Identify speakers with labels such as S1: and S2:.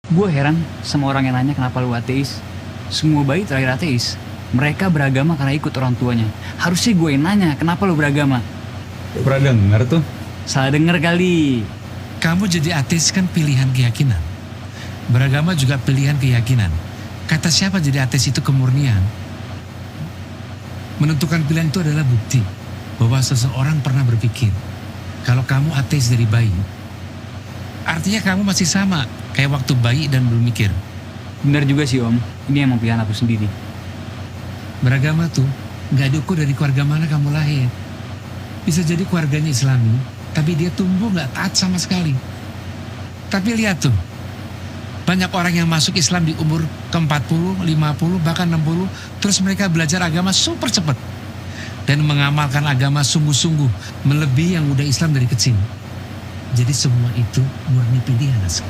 S1: Gue heran sama orang yang nanya kenapa lu ateis. Semua bayi terakhir ateis. Mereka beragama karena ikut orang tuanya. Harusnya gue yang nanya kenapa lu beragama.
S2: Pernah denger tuh?
S1: Salah denger kali.
S3: Kamu jadi ateis kan pilihan keyakinan. Beragama juga pilihan keyakinan. Kata siapa jadi ateis itu kemurnian. Menentukan pilihan itu adalah bukti bahwa seseorang pernah berpikir, kalau kamu ateis dari bayi, artinya kamu masih sama kayak waktu bayi dan belum mikir.
S1: Bener juga sih om, ini emang pilihan aku sendiri.
S3: Beragama tuh nggak diukur dari keluarga mana kamu lahir. Bisa jadi keluarganya Islami, tapi dia tumbuh nggak taat sama sekali. Tapi lihat tuh, banyak orang yang masuk Islam di umur ke-40, 50, bahkan 60, terus mereka belajar agama super cepat. Dan mengamalkan agama sungguh-sungguh, melebihi yang udah Islam dari kecil. Jadi semua itu murni pilihan, Asma.